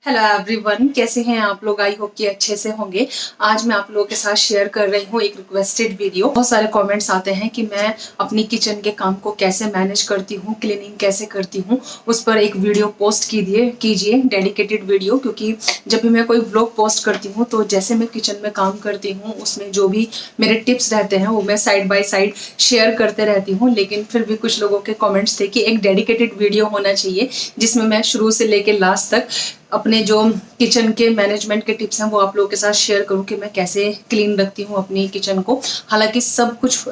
Hello everyone, कैसे हैं आप लोग। आई होप कि अच्छे से होंगे। आज मैं आप लोगों के साथ शेयर कर रही हूँ एक रिक्वेस्टेड वीडियो। बहुत सारे कमेंट्स आते हैं कि मैं अपनी किचन के काम को कैसे मैनेज करती हूँ, क्लीनिंग कैसे करती हूँ। उस पर एक वीडियो पोस्ट कीजिए डेडिकेटेड वीडियो, क्योंकि जब भी मैं कोई व्लॉग पोस्ट करती हूँ तो जैसे मैं किचन में काम करती हूँ उसमें जो भी मेरे टिप्स रहते हैं वो मैं साइड बाय साइड शेयर करते रहती हूँ। लेकिन फिर भी कुछ लोगों के कमेंट्स थे कि एक डेडिकेटेड वीडियो होना चाहिए जिसमें मैं शुरू से लेकर लास्ट तक अपने जो किचन के मैनेजमेंट के टिप्स हैं वो आप लोगों के साथ शेयर करूं कि मैं कैसे क्लीन रखती हूं अपनी किचन को। हालांकि सब कुछ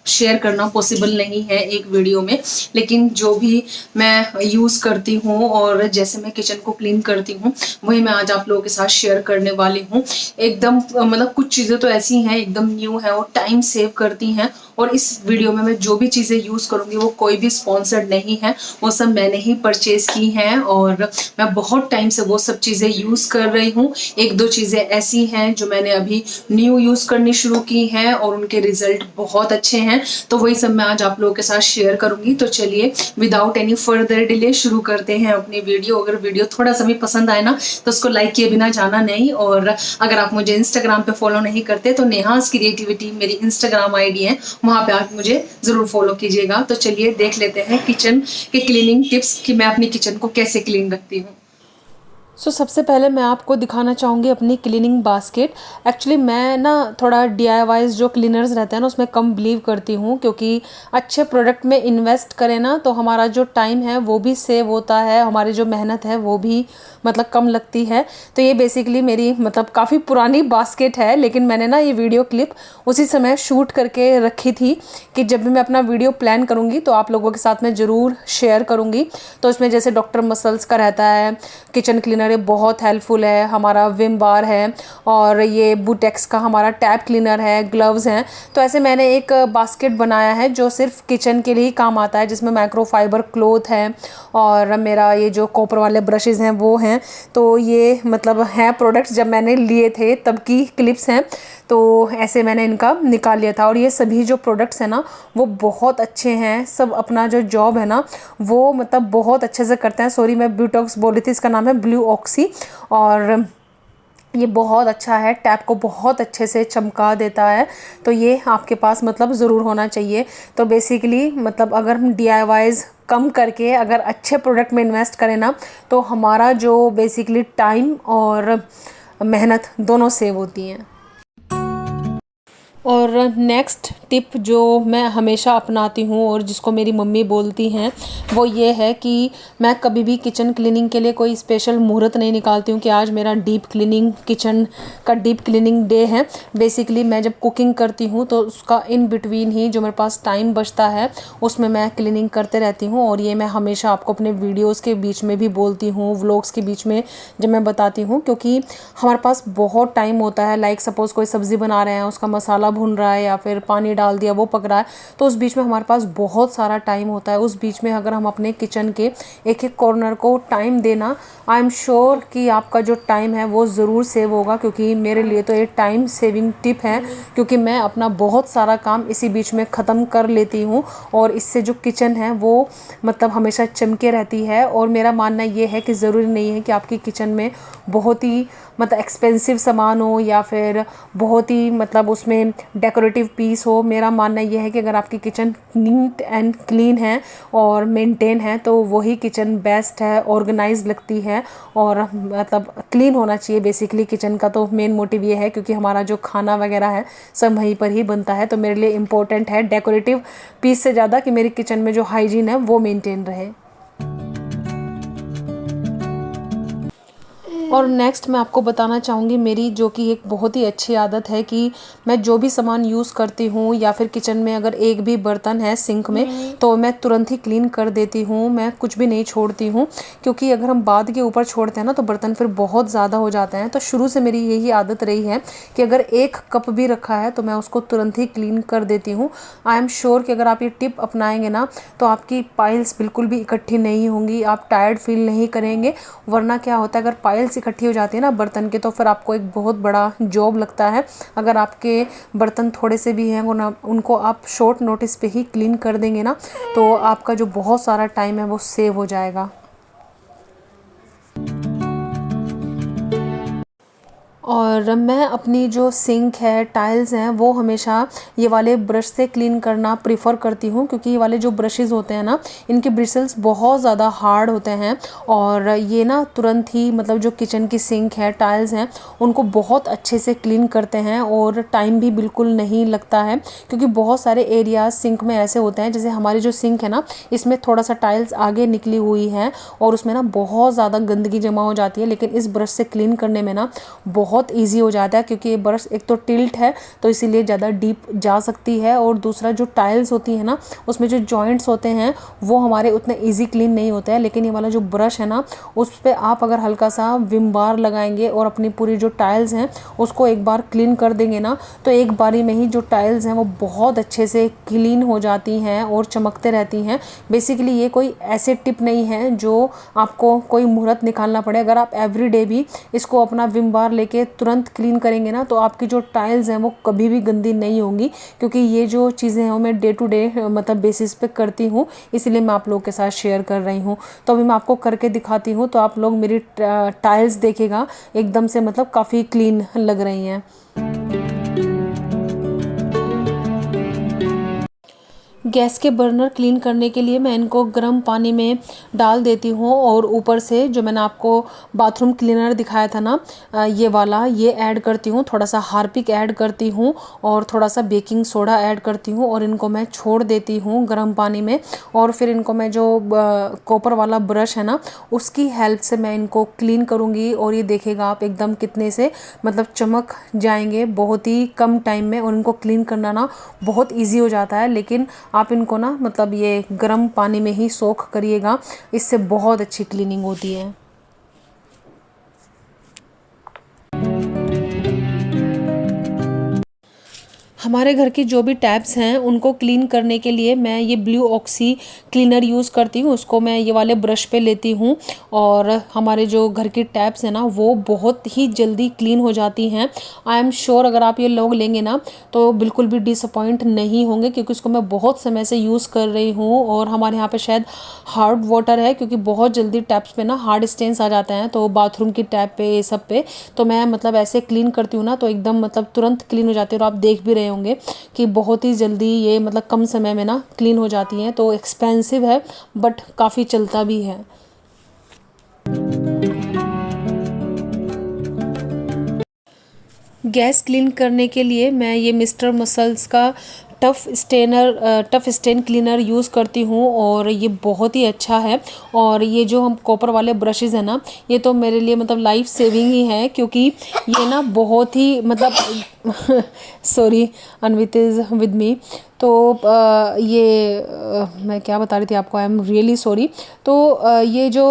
शेयर करना पॉसिबल नहीं है एक वीडियो में, लेकिन जो भी मैं यूज़ करती हूँ और जैसे मैं किचन को क्लीन करती हूँ वही मैं आज आप लोगों के साथ शेयर करने वाली हूँ। एकदम मतलब कुछ चीज़ें तो ऐसी हैं एकदम न्यू है और टाइम सेव करती हैं। और इस वीडियो में मैं जो भी चीज़ें यूज़ करूँगी वो कोई भी स्पॉन्सर्ड नहीं है, वो सब मैंने ही परचेज़ की हैं और मैं बहुत टाइम से वो सब चीज़ें यूज़ कर रही हूँ। एक दो चीज़ें ऐसी हैं जो मैंने अभी न्यू यूज़ करनी शुरू की हैं और उनके रिजल्ट बहुत अच्छे हैं, तो वही सब मैं आज आप लोगों के साथ शेयर करूँगी। तो चलिए विदाउट एनी फर्दर डिले शुरू करते हैं अपनी वीडियो। अगर वीडियो थोड़ा सा भी पसंद आए ना तो उसको लाइक किए बिना जाना नहीं। और अगर आप मुझे इंस्टाग्राम पे फॉलो नहीं करते तो नेहास क्रिएटिविटी मेरी इंस्टाग्राम आईडी है, वहाँ पे आप मुझे ज़रूर फॉलो कीजिएगा। तो चलिए देख लेते हैं किचन के क्लीनिंग टिप्स कि मैं अपनी किचन को कैसे क्लीन रखती हूँ। सबसे पहले मैं आपको दिखाना चाहूँगी अपनी क्लीनिंग बास्केट। एक्चुअली मैं ना थोड़ा DIYs जो क्लीनर्स रहते हैं ना उसमें कम बिलीव करती हूँ, क्योंकि अच्छे प्रोडक्ट में इन्वेस्ट करें ना तो हमारा जो टाइम है वो भी सेव होता है, हमारी जो मेहनत है वो भी मतलब कम लगती है। तो ये बेसिकली मेरी मतलब काफ़ी पुरानी बास्केट है, लेकिन मैंने ना ये वीडियो क्लिप उसी समय शूट करके रखी थी कि जब भी मैं अपना वीडियो प्लान करूँगी तो आप लोगों के साथ में ज़रूर शेयर करूँगी। तो इसमें जैसे डॉक्टर मसल्स का रहता है, किचन क्लीनर ये बहुत हेल्पफुल है, हमारा विम बार है और ये बुटेक्स का हमारा टैप क्लीनर है, ग्लव्स हैं। तो ऐसे मैंने एक बास्केट बनाया है जो सिर्फ किचन के लिए ही काम आता है, जिसमें माइक्रोफाइबर क्लॉथ है और मेरा ये जो कॉपर वाले ब्रशेज़ हैं वो हैं। तो ये मतलब हैं प्रोडक्ट्स जब मैंने लिए थे तब की क्लिप्स हैं, तो ऐसे मैंने इनका निकाल लिया था। और ये सभी जो प्रोडक्ट्स हैं ना वो बहुत अच्छे हैं, सब अपना जो जॉब है ना वो मतलब बहुत अच्छे से करते हैं। सॉरी मैं ब्यूटॉक्स बोल रही थी, इसका नाम है ब्लू ऑक्सी, और ये बहुत अच्छा है, टैप को बहुत अच्छे से चमका देता है। तो ये आपके पास मतलब ज़रूर होना चाहिए। तो बेसिकली मतलब अगर हम DIYs कम करके अगर अच्छे प्रोडक्ट में इन्वेस्ट करें ना तो हमारा जो बेसिकली टाइम और मेहनत दोनों सेव होती हैं। और नेक्स्ट टिप जो मैं हमेशा अपनाती हूँ और जिसको मेरी मम्मी बोलती हैं वो ये है कि मैं कभी भी किचन क्लीनिंग के लिए कोई स्पेशल मुहूर्त नहीं निकालती हूँ कि आज मेरा डीप क्लीनिंग किचन का डीप क्लीनिंग डे है। बेसिकली मैं जब कुकिंग करती हूँ तो उसका इन बिटवीन ही जो मेरे पास टाइम बचता है उसमें मैं क्लीनिंग करते रहती हूँ। और ये मैं हमेशा आपको अपने वीडियोज़ के बीच में भी बोलती हूँ, व्लॉग्स के बीच में जब मैं बताती हूँ, क्योंकि हमारे पास बहुत टाइम होता है। लाइक सपोज़ कोई सब्ज़ी बना रहे हैं, उसका मसाला भुन रहा है या फिर पानी डाल दिया वो पक रहा है, तो उस बीच में हमारे पास बहुत सारा टाइम होता है। उस बीच में अगर हम अपने किचन के एक एक कॉर्नर को टाइम देना, आई एम श्योर कि आपका जो टाइम है वो ज़रूर सेव होगा। क्योंकि मेरे लिए तो ये टाइम सेविंग टिप है, क्योंकि मैं अपना बहुत सारा काम इसी बीच में ख़त्म कर लेती हूँ और इससे जो किचन है वो मतलब हमेशा चमके रहती है। और मेरा मानना ये है कि ज़रूरी नहीं है कि आपकी किचन में बहुत ही मतलब एक्सपेंसिव सामान हो या फिर बहुत ही मतलब उसमें डेकोरेटिव पीस हो। मेरा मानना यह है कि अगर आपकी किचन नीट एंड क्लीन है और मेंटेन है तो वही किचन बेस्ट है, ऑर्गेनाइज लगती है और मतलब क्लीन होना चाहिए। बेसिकली किचन का तो मेन मोटिव ये है, क्योंकि हमारा जो खाना वगैरह है सब वहीं पर ही बनता है। तो मेरे लिए इम्पोर्टेंट है डेकोरेटिव पीस से ज़्यादा कि मेरी किचन में जो हाइजीन है वो मेंटेन रहे। और नेक्स्ट मैं आपको बताना चाहूँगी मेरी जो कि एक बहुत ही अच्छी आदत है कि मैं जो भी सामान यूज़ करती हूँ या फिर किचन में अगर एक भी बर्तन है सिंक में तो मैं तुरंत ही क्लीन कर देती हूँ, मैं कुछ भी नहीं छोड़ती हूँ। क्योंकि अगर हम बाद के ऊपर छोड़ते हैं ना तो बर्तन फिर बहुत ज़्यादा हो जाते हैं। तो शुरू से मेरी यही आदत रही है कि अगर एक कप भी रखा है तो मैं उसको तुरंत ही क्लीन कर देती हूँ। आई एम श्योर कि अगर आप ये टिप अपनाएंगे ना तो आपकी पाइल्स बिल्कुल भी इकट्ठी नहीं होंगी, आप टायर्ड फील नहीं करेंगे। वरना क्या होता है, अगर पाइल्स इकट्ठी हो जाती है ना बर्तन के तो फिर आपको एक बहुत बड़ा जॉब लगता है। अगर आपके बर्तन थोड़े से भी हैं उनको आप शॉर्ट नोटिस पे ही क्लीन कर देंगे ना तो आपका जो बहुत सारा टाइम है वो सेव हो जाएगा। और मैं अपनी जो सिंक है, टाइल्स हैं, वो हमेशा ये वाले ब्रश से क्लीन करना प्रेफर करती हूँ, क्योंकि ये वाले जो ब्रशेज़ होते हैं ना, इनके ब्रिसल्स बहुत ज़्यादा हार्ड होते हैं और ये ना तुरंत ही मतलब जो किचन की सिंक है, टाइल्स हैं, उनको बहुत अच्छे से क्लीन करते हैं और टाइम भी बिल्कुल नहीं लगता है। क्योंकि बहुत सारे एरियाज सिंक में ऐसे होते हैं, जैसे हमारी जो सिंक है ना, इसमें थोड़ा सा टाइल्स आगे निकली हुई है और उसमें ना बहुत ज़्यादा गंदगी जमा हो जाती है, लेकिन इस ब्रश से क्लीन करने में ना बहुत ईजी हो जाता है, क्योंकि ये ब्रश एक तो टिल्ट है तो इसीलिए ज़्यादा डीप जा सकती है, और दूसरा जो टाइल्स होती है ना, उसमें जो जॉइंट्स होते हैं वो हमारे उतने ईजी क्लीन नहीं होते हैं। लेकिन ये वाला जो ब्रश है ना, उस पर आप अगर हल्का सा विम बार लगाएंगे और अपनी पूरी जो टाइल्स हैं उसको एक बार क्लीन कर देंगे ना, तो एक बारी में ही जो टाइल्स हैं वो बहुत अच्छे से क्लीन हो जाती हैं और चमकते रहती हैं। बेसिकली ये कोई ऐसे टिप नहीं है जो आपको कोई मुहूर्त निकालना पड़े। अगर आप एवरीडे भी इसको अपना विम बार लेके तुरंत क्लीन करेंगे ना, तो आपकी जो टाइल्स हैं वो कभी भी गंदी नहीं होंगी, क्योंकि ये जो चीज़ें हैं वो मैं डे टू डे मतलब बेसिस पे करती हूँ, इसीलिए मैं आप लोगों के साथ शेयर कर रही हूँ। तो अभी मैं आपको करके दिखाती हूँ, तो आप लोग मेरी टाइल्स देखेगा एकदम से मतलब काफ़ी क्लीन लग रही हैं। गैस के बर्नर क्लीन करने के लिए मैं इनको गर्म पानी में डाल देती हूँ और ऊपर से जो मैंने आपको बाथरूम क्लीनर दिखाया था ना, ये वाला, ये ऐड करती हूँ, थोड़ा सा हार्पिक ऐड करती हूँ और थोड़ा सा बेकिंग सोडा ऐड करती हूँ और इनको मैं छोड़ देती हूँ गर्म पानी में। और फिर इनको मैं जो कॉपर वाला ब्रश है ना, उसकी हेल्प से मैं इनको क्लीन करूँगी और ये देखेगा आप एकदम कितने से मतलब चमक जाएंगे बहुत ही कम टाइम में। और इनको क्लीन करना ना बहुत ईजी हो जाता है, लेकिन आप इनको ना मतलब ये गर्म पानी में ही सोख करिएगा, इससे बहुत अच्छी क्लीनिंग होती है। हमारे घर की जो भी टैप्स हैं उनको क्लीन करने के लिए मैं ये ब्लू ऑक्सी क्लीनर यूज़ करती हूँ। उसको मैं ये वाले ब्रश पे लेती हूँ और हमारे जो घर की टैप्स हैं ना वो बहुत ही जल्दी क्लीन हो जाती हैं। आई एम श्योर अगर आप ये लोग लेंगे ना तो बिल्कुल भी डिसअपॉइंट नहीं होंगे, क्योंकि उसको मैं बहुत समय से यूज़ कर रही हूँ। और हमारे यहाँ पे शायद हार्ड वाटर है, क्योंकि बहुत जल्दी टैप्स पे ना हार्ड स्टेन्स आ जाते हैं, तो बाथरूम की टैप पे ये सब पे तो मैं मतलब ऐसे क्लीन करती हूँ ना तो एकदम मतलब तुरंत क्लीन हो जाती है। और आप देख भी रहे होंगे कि बहुत ही जल्दी ये मतलब कम समय में ना क्लीन हो जाती हैं। तो एक्सपेंसिव है बट काफ़ी चलता भी है। गैस क्लीन करने के लिए मैं ये मिस्टर मसल्स का टफ स्टेन क्लीनर यूज़ करती हूँ और ये बहुत ही अच्छा है। और ये जो हम कॉपर वाले ब्रशेज़ हैं ना, ये तो मेरे लिए मतलब लाइफ सेविंग ही है, क्योंकि ये ना बहुत ही मतलब sorry Anvit is with me. तो मैं क्या बता रही थी आपको, आई एम रियली सॉरी। तो ये जो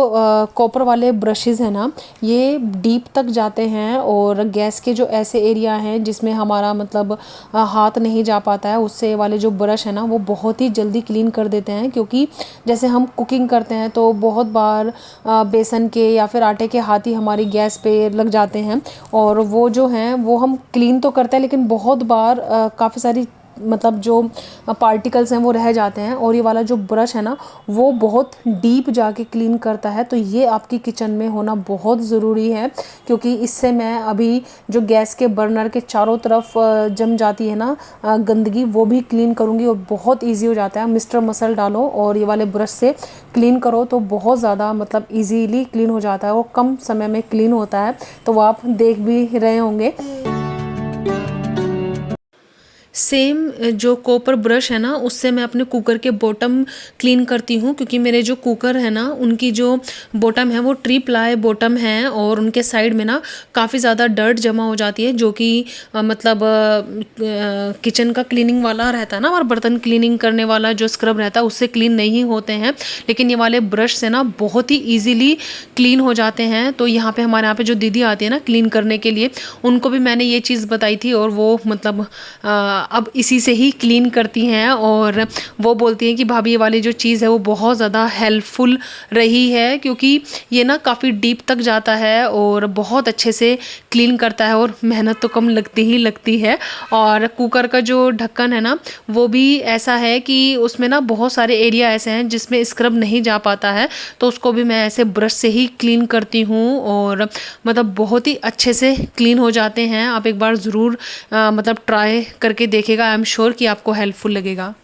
कॉपर वाले ब्रशेज़ हैं ना, ये डीप तक जाते हैं और गैस के जो ऐसे एरिया हैं जिसमें हमारा मतलब हाथ नहीं जा पाता है, उससे वाले जो ब्रश है ना वो बहुत ही जल्दी क्लीन कर देते हैं। क्योंकि जैसे हम कुकिंग करते हैं तो बहुत बार बेसन के या फिर आटे के हाथ ही हमारी गैस पे लग जाते हैं, और वो जो हैं वो हम क्लीन तो करते हैं, लेकिन बहुत बार काफ़ी सारी मतलब जो पार्टिकल्स हैं वो रह जाते हैं। और ये वाला जो ब्रश है ना वो बहुत डीप जाके क्लीन करता है। तो ये आपकी किचन में होना बहुत ज़रूरी है, क्योंकि इससे मैं अभी जो गैस के बर्नर के चारों तरफ जम जाती है ना गंदगी, वो भी क्लीन करूँगी और बहुत ईजी हो जाता है। मिस्टर मसल डालो और ये वाले ब्रश से क्लीन करो तो बहुत ज़्यादा मतलब ईजीली क्लीन हो जाता है और कम समय में क्लीन होता है। तो वो आप देख भी रहे होंगे। सेम जो कॉपर ब्रश है ना उससे मैं अपने कुकर के बॉटम क्लीन करती हूँ, क्योंकि मेरे जो कुकर है ना उनकी जो बॉटम है वो ट्री प्लाई बॉटम है और उनके साइड में ना काफ़ी ज़्यादा डर्ट जमा हो जाती है, जो कि मतलब किचन का क्लीनिंग वाला रहता है ना, और बर्तन क्लीनिंग करने वाला जो स्क्रब रहता है उससे क्लीन नहीं होते हैं। लेकिन ये वाले ब्रश से ना बहुत ही ईजीली क्लीन हो जाते हैं। तो यहाँ पे हमारे यहाँ पे जो दीदी आती है ना क्लीन करने के लिए, उनको भी मैंने ये चीज़ बताई थी और वो मतलब अब इसी से ही क्लीन करती हैं और वो बोलती हैं कि भाभी ये वाली जो चीज़ है वो बहुत ज़्यादा हेल्पफुल रही है, क्योंकि ये ना काफ़ी डीप तक जाता है और बहुत अच्छे से क्लीन करता है और मेहनत तो कम लगती ही लगती है। और कुकर का जो ढक्कन है ना वो भी ऐसा है कि उसमें ना बहुत सारे एरिया ऐसे हैं जिसमें स्क्रब नहीं जा पाता है, तो उसको भी मैं ऐसे ब्रश से ही क्लीन करती हूँ और मतलब बहुत ही अच्छे से क्लीन हो जाते हैं। आप एक बार ज़रूर मतलब ट्राई करके देखिएगा, आई एम श्योर कि आपको हेल्पफुल लगेगा।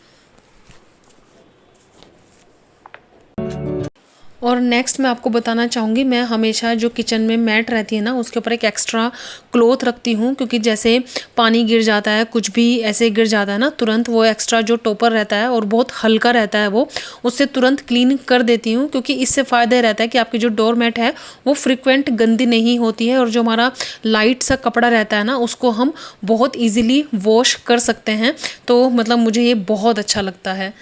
और नेक्स्ट मैं आपको बताना चाहूँगी, मैं हमेशा जो किचन में मैट रहती है ना उसके ऊपर एक एक्स्ट्रा क्लॉथ रखती हूँ, क्योंकि जैसे पानी गिर जाता है, कुछ भी ऐसे गिर जाता है ना, तुरंत वो एक्स्ट्रा जो टॉपर रहता है और बहुत हल्का रहता है वो, उससे तुरंत क्लीन कर देती हूँ। क्योंकि इससे फ़ायदा रहता है कि आपकी जो डोर मैट है वो फ्रिक्वेंट गंदी नहीं होती है और जो हमारा लाइट सा कपड़ा रहता है ना उसको हम बहुत ईजिली वॉश कर सकते हैं। तो मतलब मुझे ये बहुत अच्छा लगता है।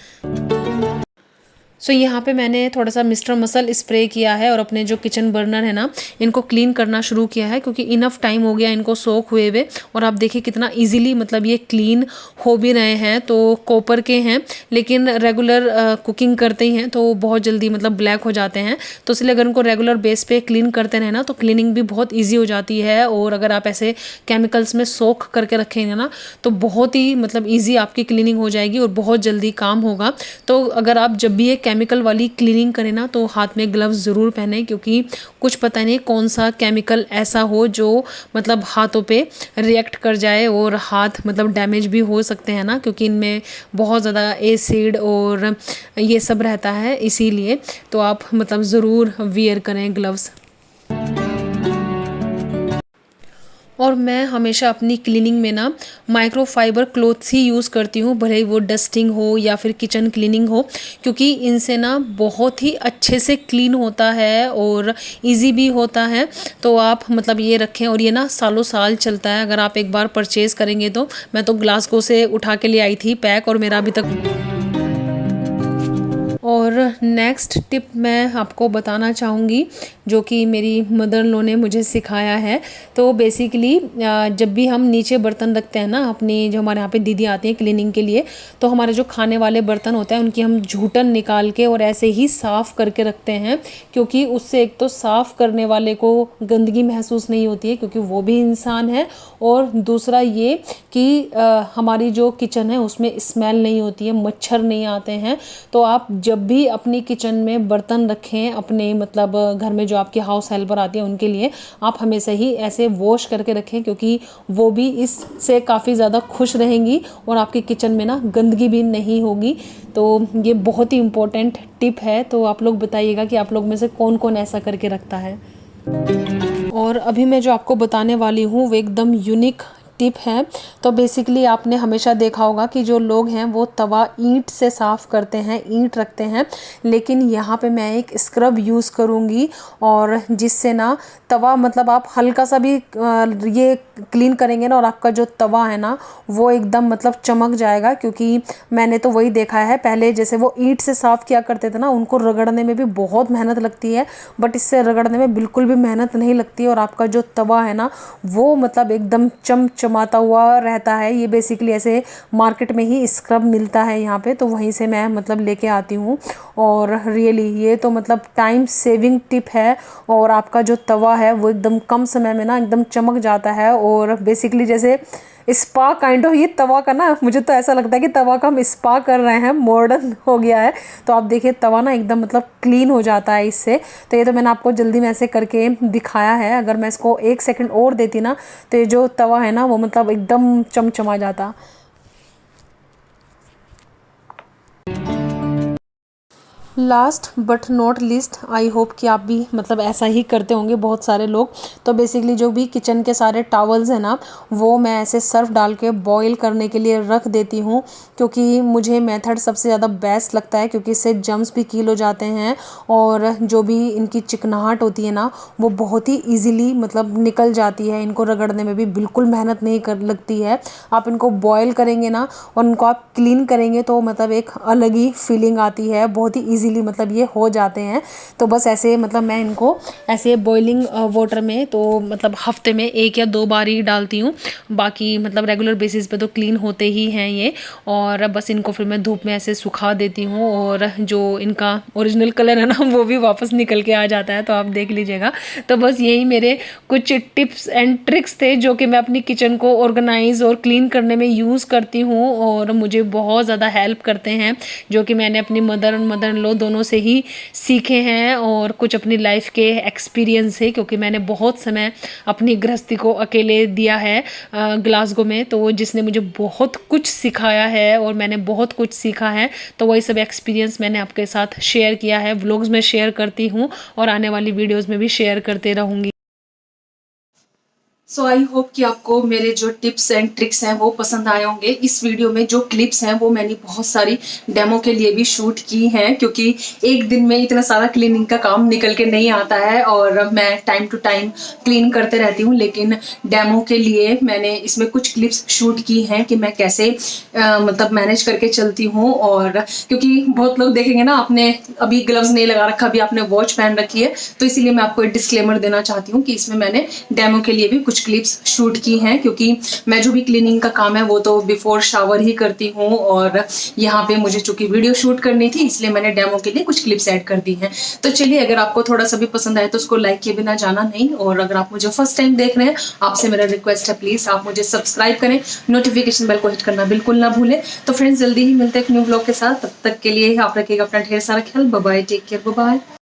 सो यहाँ पे मैंने थोड़ा सा मिस्टर मसल स्प्रे किया है और अपने जो किचन बर्नर है ना इनको क्लीन करना शुरू किया है, क्योंकि इनफ टाइम हो गया इनको सोख हुए हुए। और आप देखिए कितना इजीली मतलब ये क्लीन हो भी रहे हैं। तो कॉपर के हैं लेकिन रेगुलर कुकिंग करते ही हैं तो बहुत जल्दी मतलब ब्लैक हो जाते हैं, तो इसलिए अगर उनको रेगुलर बेस पे क्लीन करते रहे ना तो क्लीनिंग भी बहुत ईजी हो जाती है। और अगर आप ऐसे केमिकल्स में सोख करके रखेंगे ना तो बहुत ही मतलब ईजी आपकी क्लीनिंग हो जाएगी और बहुत जल्दी काम होगा। तो अगर आप जब भी ये केमिकल वाली क्लीनिंग करें ना तो हाथ में ग्लव्स ज़रूर पहने, क्योंकि कुछ पता नहीं कौन सा केमिकल ऐसा हो जो मतलब हाथों पे रिएक्ट कर जाए और हाथ मतलब डैमेज भी हो सकते हैं ना, क्योंकि इनमें बहुत ज़्यादा एसिड और ये सब रहता है, इसीलिए तो आप मतलब ज़रूर वियर करें ग्लव्स। और मैं हमेशा अपनी क्लीनिंग में ना माइक्रोफाइबर क्लॉथ्स ही यूज़ करती हूँ, भले ही वो डस्टिंग हो या फिर किचन क्लीनिंग हो, क्योंकि इनसे ना बहुत ही अच्छे से क्लीन होता है और इजी भी होता है। तो आप मतलब ये रखें और ये ना सालों साल चलता है। अगर आप एक बार परचेज़ करेंगे तो मैं तो ग्लासगो से उठा के ले आई थी पैक और मेरा अभी तक। और नेक्स्ट टिप मैं आपको बताना चाहूँगी जो कि मेरी मदर इन लॉ ने मुझे सिखाया है। तो बेसिकली जब भी हम नीचे बर्तन रखते हैं ना, अपनी जो हमारे यहाँ पे दीदी आती हैं क्लीनिंग के लिए, तो हमारे जो खाने वाले बर्तन होते हैं उनकी हम झूठन निकाल के और ऐसे ही साफ़ करके रखते हैं, क्योंकि उससे एक तो साफ़ करने वाले को गंदगी महसूस नहीं होती है क्योंकि वो भी इंसान है, और दूसरा ये कि हमारी जो किचन है उसमें स्मेल नहीं होती है, मच्छर नहीं आते हैं। तो आप जब भी अपनी किचन में बर्तन रखें अपने मतलब घर में जो आपकी हाउस हेल्पर आती है उनके लिए, आप हमेशा ही ऐसे वॉश करके रखें, क्योंकि वो भी इससे काफ़ी ज़्यादा खुश रहेंगी और आपकी किचन में ना गंदगी भी नहीं होगी। तो ये बहुत ही इम्पोर्टेंट टिप है। तो आप लोग बताइएगा कि आप लोग में से कौन कौन ऐसा करके रखता है। और अभी मैं जो आपको बताने वाली हूँ वो एकदम यूनिक टिप है। तो बेसिकली आपने हमेशा देखा होगा कि जो लोग हैं वो तवा ईंट से साफ़ करते हैं, ईंट रखते हैं, लेकिन यहाँ पे मैं एक स्क्रब यूज़ करूँगी और जिससे ना तवा मतलब आप हल्का सा भी ये क्लीन करेंगे ना और आपका जो तवा है ना वो एकदम मतलब चमक जाएगा। क्योंकि मैंने तो वही देखा है, पहले जैसे वो ईंट से साफ़ किया करते थे ना उनको रगड़ने में भी बहुत मेहनत लगती है, बट इससे रगड़ने में बिल्कुल भी मेहनत नहीं लगती है और आपका जो तवा है ना वो मतलब एकदम चमचमाता हुआ रहता है। ये बेसिकली ऐसे मार्केट में ही स्क्रब मिलता है यहाँ पे, तो वहीं से मैं मतलब लेके आती हूँ। और रियली ये तो मतलब टाइम सेविंग टिप है और आपका जो तवा है वो एकदम कम समय में ना एकदम चमक जाता है। और बेसिकली जैसे स्पा काइंड ऑफ ये तवा का ना, मुझे तो ऐसा लगता है कि तवा का हम स्पा कर रहे हैं, मॉडर्न हो गया है। तो आप देखिए तवा ना एकदम मतलब क्लीन हो जाता है इससे। तो ये तो मैंने आपको जल्दी में ऐसे करके दिखाया है, अगर मैं इसको 1 सेकंड और देती ना तो ये जो तवा है ना वो मतलब एकदम चमचमा जाता। Last but not list, I hope कि आप भी मतलब ऐसा ही करते होंगे बहुत सारे लोग। तो बेसिकली जो भी किचन के सारे टॉवल्स हैं ना वो मैं ऐसे सर्फ डाल के बॉईल करने के लिए रख देती हूँ, क्योंकि मुझे मेथड सबसे ज़्यादा बेस्ट लगता है, क्योंकि इससे जम्स भी कील हो जाते हैं और जो भी इनकी चिकनाहट होती है ना वो बहुत ही ईजिली मतलब निकल जाती है। इनको रगड़ने में भी बिल्कुल मेहनत नहीं कर लगती है। आप इनको बॉयल करेंगे ना और उनको आप क्लीन करेंगे तो मतलब एक अलग ही फीलिंग आती है, बहुत ही इजीली मतलब ये हो जाते हैं। तो बस ऐसे मतलब मैं इनको ऐसे बॉइलिंग वाटर में तो मतलब हफ्ते में 1 या 2 बार ही डालती हूँ, बाकी मतलब रेगुलर बेसिस पे तो क्लीन होते ही हैं ये। और बस इनको फिर मैं धूप में ऐसे सुखा देती हूँ और जो इनका ओरिजिनल कलर है ना वो भी वापस निकल के आ जाता है, तो आप देख लीजिएगा। तो बस यही मेरे कुछ टिप्स एंड ट्रिक्स थे जो कि मैं अपनी किचन को ऑर्गेनाइज और क्लीन करने में यूज़ करती हूँ और मुझे बहुत ज़्यादा हेल्प करते हैं, जो कि मैंने अपनी मदर इन लॉ दोनों से ही सीखे हैं और कुछ अपनी लाइफ के एक्सपीरियंस से, क्योंकि मैंने बहुत समय अपनी गृहस्थी को अकेले दिया है ग्लासगो में, तो जिसने मुझे बहुत कुछ सिखाया है और मैंने बहुत कुछ सीखा है। तो वही सब एक्सपीरियंस मैंने आपके साथ शेयर किया है, व्लॉग्स में शेयर करती हूँ और आने वाली वीडियोस में भी शेयर करते रहूँगी। सो आई होप कि आपको मेरे जो टिप्स एंड ट्रिक्स हैं वो पसंद आए होंगे। इस वीडियो में जो क्लिप्स हैं वो मैंने बहुत सारी डेमो के लिए भी शूट की हैं, क्योंकि एक दिन में इतना सारा क्लीनिंग का काम निकल के नहीं आता है और मैं टाइम टू टाइम क्लीन करते रहती हूँ। लेकिन डेमो के लिए मैंने इसमें कुछ क्लिप्स शूट की हैं कि मैं कैसे मतलब मैनेज करके चलती हूँ। और क्योंकि बहुत लोग देखेंगे ना, आपने अभी ग्लव्स नहीं लगा रखा, अभी आपने वॉच पहन रखी है, तो इसीलिए मैं आपको एक डिस्क्लेमर देना चाहती हूँ कि इसमें मैंने डेमो के लिए भी कुछ क्लिप्स शूट की हैं, क्योंकि मैं जो भी क्लीनिंग का काम है वो तो बिफोर शावर ही करती हूँ और यहाँ पे मुझे चूंकि वीडियो शूट करनी थी इसलिए मैंने डेमो के लिए कुछ क्लिप्स ऐड कर दी हैं। तो चलिए, अगर आपको थोड़ा सा भी पसंद आए तो उसको लाइक किए बिना जाना नहीं, और अगर आप मुझे फर्स्ट टाइम देख रहे हैं, आपसे मेरा रिक्वेस्ट है प्लीज आप मुझे सब्सक्राइब करें, नोटिफिकेशन बेल को हिट करना बिल्कुल ना भूलें। तो फ्रेंड्स, जल्दी ही मिलते हैं एक न्यू ब्लॉग के साथ, तब तक के लिए आप रखिएगा अपना ढेर सारा ख्याल। Bye bye, take care, bye bye.